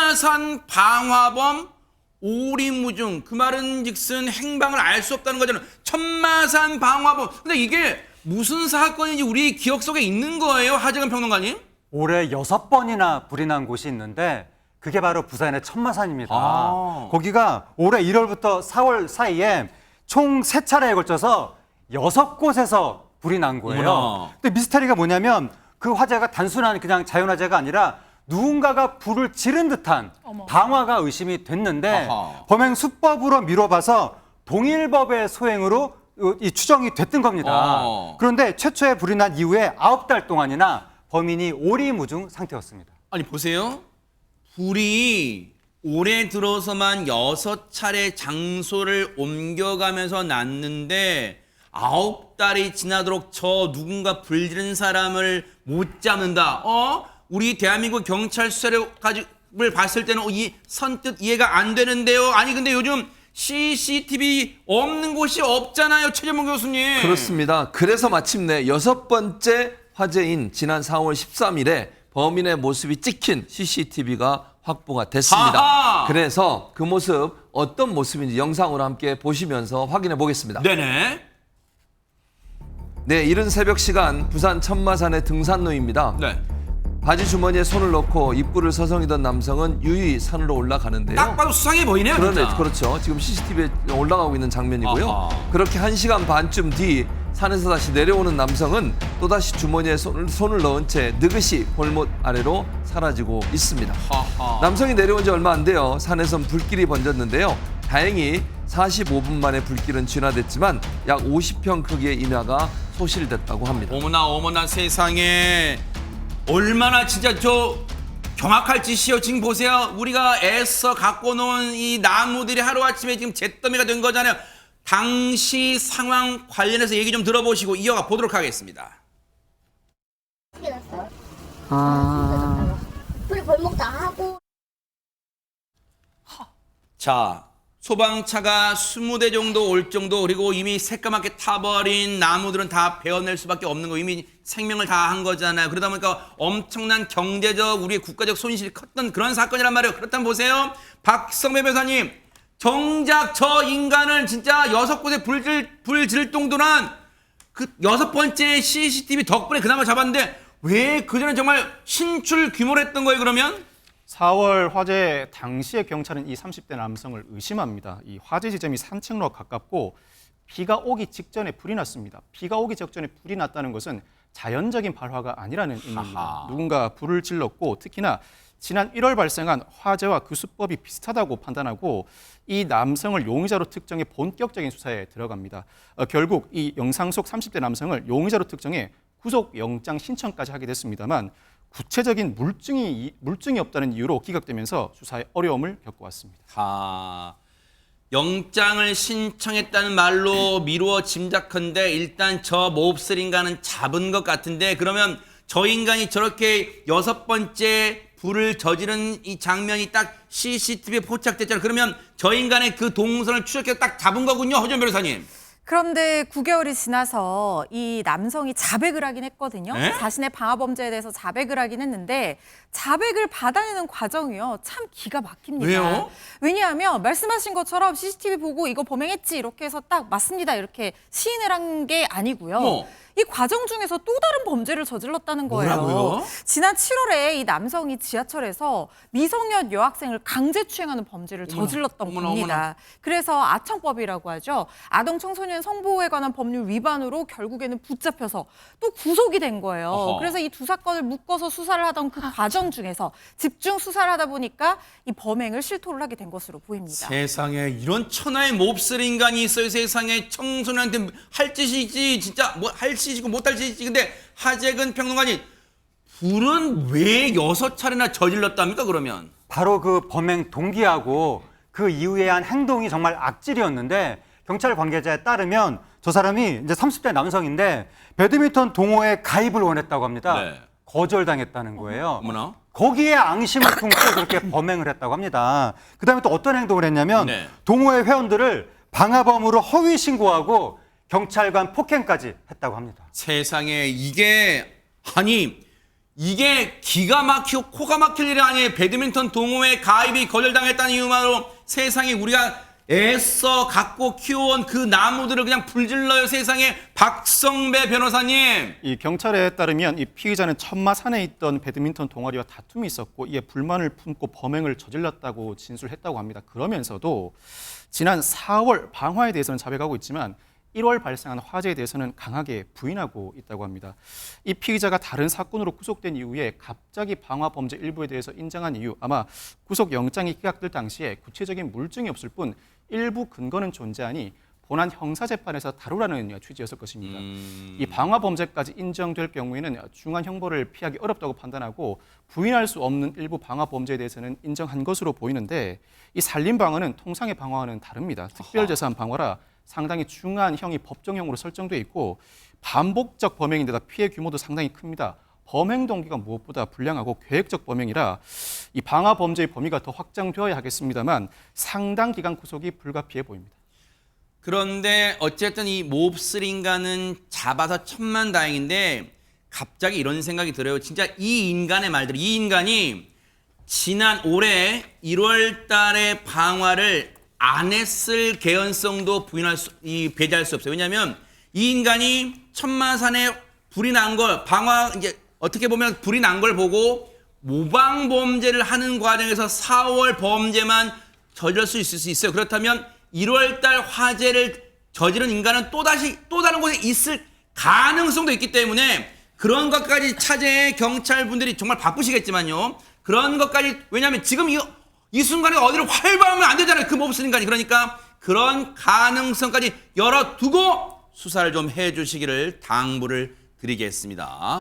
천마산 방화범 오리무중, 그 말은즉슨 행방을 알 수 없다는 거잖아요. 천마산 방화범. 근데 이게 무슨 사건인지 우리 기억 속에 있는 거예요, 하재근 평론가님? 올해 6번이나 불이 난 곳이 있는데 그게 바로 부산의 천마산입니다. 거기가 올해 1월부터 4월 사이에 총 3차례에 걸쳐서 6곳에서 불이 난 거예요. 어머나. 근데 미스터리가 뭐냐면 그 화재가 단순한 그냥 자연화재가 아니라 누군가가 불을 지른 듯한 방화가 의심이 됐는데 아하. 범행 수법으로 미뤄봐서 동일법의 소행으로 이 추정이 됐던 겁니다. 그런데 최초의 불이 난 이후에 9달 동안이나 범인이 오리무중 상태였습니다. 아니 보세요. 불이 올해 들어서만 6차례 장소를 옮겨가면서 났는데 9달이 지나도록 저 누군가 불 지른 사람을 못 잡는다. 우리 대한민국 경찰 수사를 봤을 때는 이 선뜻 이해가 안 되는데요. 아니 근데 요즘 CCTV 없는 곳이 없잖아요, 최재문 교수님. 그렇습니다. 그래서 마침내 6번째 화재인 지난 4월 13일에 범인의 모습이 찍힌 CCTV가 확보가 됐습니다. 아하! 그래서 그 모습 어떤 모습인지 영상으로 함께 보시면서 확인해 보겠습니다. 네네. 네, 이른 새벽 시간 부산 천마산의 등산로입니다. 네. 바지 주머니에 손을 넣고 입구를 서성이던 남성은 유유히 산으로 올라가는데요. 딱 봐도 수상해 보이네요, 진짜. 그렇죠. 지금 CCTV에 올라가고 있는 장면이고요. 아하. 그렇게 1시간 반쯤 뒤 산에서 다시 내려오는 남성은 또다시 주머니에 손을 넣은 채 느긋이 골못 아래로 사라지고 있습니다. 하하. 남성이 내려온 지 얼마 안 돼요. 산에선 불길이 번졌는데요. 다행히 45분 만에 불길은 진화됐지만 약 50평 크기의 인화가 소실됐다고 합니다. 어머나 세상에. 얼마나 진짜 경악할 짓이요. 지금 보세요. 우리가 애써 갖고 놓은 이 나무들이 하루아침에 지금 잿더미가 된 거잖아요. 당시 상황 관련해서 얘기 좀 들어보시고 이어가 보도록 하겠습니다. 크게 났어요. 불이 벌목 다 하고. 자, 소방차가 20대 정도 올 정도, 그리고 이미 새까맣게 타버린 나무들은 다 베어낼 수밖에 없는 거, 이미 생명을 다 한 거잖아요. 그러다 보니까 엄청난 경제적, 우리의 국가적 손실이 컸던 그런 사건이란 말이에요. 그렇다면 보세요. 박성배 변호사님, 정작 저 인간은 진짜 6곳에 불 지를 정도란 그 6번째 CCTV 덕분에 그나마 잡았는데 왜 그전에 정말 신출 규모를 했던 거예요, 그러면? 4월 화재 당시에 경찰은 이 30대 남성을 의심합니다. 이 화재 지점이 산책로와 가깝고 비가 오기 직전에 불이 났습니다. 비가 오기 직전에 불이 났다는 것은 자연적인 발화가 아니라는 의미입니다. 하하. 누군가 불을 질렀고 특히나 지난 1월 발생한 화재와 그 수법이 비슷하다고 판단하고 이 남성을 용의자로 특정해 본격적인 수사에 들어갑니다. 결국 이 영상 속 30대 남성을 용의자로 특정해 구속영장 신청까지 하게 됐습니다만 구체적인 물증이 없다는 이유로 기각되면서 수사에 어려움을 겪어왔습니다. 영장을 신청했다는 말로 미루어 짐작컨대 일단 저 몹쓸 인간은 잡은 것 같은데, 그러면 저 인간이 저렇게 6번째 불을 저지른 이 장면이 딱 CCTV에 포착됐잖아요. 그러면 저 인간의 그 동선을 추적해서 딱 잡은 거군요, 허준 변호사님. 그런데 9개월이 지나서 이 남성이 자백을 하긴 했거든요. 네? 자신의 방화 범죄에 대해서 자백을 하긴 했는데 자백을 받아내는 과정이요. 참 기가 막힙니다. 왜요? 왜냐하면 말씀하신 것처럼 CCTV 보고 이거 범행했지 이렇게 해서 딱 맞습니다 이렇게 시인을 한 게 아니고요. 이 과정 중에서 또 다른 범죄를 저질렀다는 거예요. 뭐라고요? 지난 7월에 이 남성이 지하철에서 미성년 여학생을 강제 추행하는 범죄를 저질렀던 어머나, 겁니다. 어머나. 그래서 아청법이라고 하죠. 아동 청소년 성보호에 관한 법률 위반으로 결국에는 붙잡혀서 또 구속이 된 거예요. 어허. 그래서 이 두 사건을 묶어서 수사를 하던 그 과정 중에서 집중 수사를 하다 보니까 이 범행을 실토를 하게 된 것으로 보입니다. 세상에 이런 천하의 몹쓸 인간이 있어요. 세상에 청소년한테 할 짓이지 진짜 뭐 할 짓이고 못할 짓이지. 근데 하재근 평론가님, 불은 왜 6차례나 저질렀답니까 그러면? 바로 그 범행 동기하고 그 이후에 한 행동이 정말 악질이었는데 경찰 관계자에 따르면 저 사람이 이제 30대 남성인데 배드민턴 동호회 가입을 원했다고 합니다. 네. 거절당했다는 거예요. 어머나. 거기에 앙심을 품고 그렇게 범행을 했다고 합니다. 그다음에 또 어떤 행동을 했냐면 네. 동호회 회원들을 방화범으로 허위 이게 기가 막히고 코가 막힐 일이 아니에요. 배드민턴 동호회 가입이 거절당했다는 이유만으로 세상에 우리가 애써 갖고 키워온 그 나무들을 그냥 불질러요. 세상에. 박성배 변호사님. 이 경찰에 따르면 이 피의자는 천마산에 있던 배드민턴 동아리와 다툼이 있었고 이에 불만을 품고 범행을 저질렀다고 진술했다고 합니다. 그러면서도 지난 4월 방화에 대해서는 자백하고 있지만 1월 발생한 화재에 대해서는 강하게 부인하고 있다고 합니다. 이 피의자가 다른 사건으로 구속된 이후에 갑자기 방화 범죄 일부에 대해서 인정한 이유, 아마 구속영장이 기각될 당시에 구체적인 물증이 없을 뿐 일부 근거는 존재하니 본안 형사재판에서 다루라는 취지였을 것입니다. 이 방화 범죄까지 인정될 경우에는 중한 형벌을 피하기 어렵다고 판단하고 부인할 수 없는 일부 방화 범죄에 대해서는 인정한 것으로 보이는데 이 산림 방화는 통상의 방화와는 다릅니다. 특별재산 방화라 상당히 중한 형이 법정형으로 설정돼 있고 반복적 범행인데다 피해 규모도 상당히 큽니다. 범행 동기가 무엇보다 불량하고 계획적 범행이라 이 방화 범죄의 범위가 더 확장되어야 하겠습니다만 상당 기간 구속이 불가피해 보입니다. 그런데 어쨌든 이 몹쓸 인간은 잡아서 천만다행인데 갑자기 이런 생각이 들어요. 진짜 이 인간의 말대로 이 인간이 지난 올해 1월 달에 방화를 안 했을 개연성도 배제할 수 없어요. 왜냐하면 이 인간이 천마산에 불이 난 걸 이제 어떻게 보면 불이 난 걸 보고 모방 범죄를 하는 과정에서 4월 범죄만 저질 수 있을 수 있어요. 그렇다면 1월 달 화재를 저지른 인간은 또 다른 곳에 있을 가능성도 있기 때문에 그런 것까지 차제에 경찰분들이 정말 바쁘시겠지만요. 그런 것까지 왜냐하면 지금 이 순간에 어디를 활보하면 안 되잖아요. 그 몹쓸 인간이. 그러니까 그런 가능성까지 열어두고 수사를 좀 해주시기를 당부를 드리겠습니다.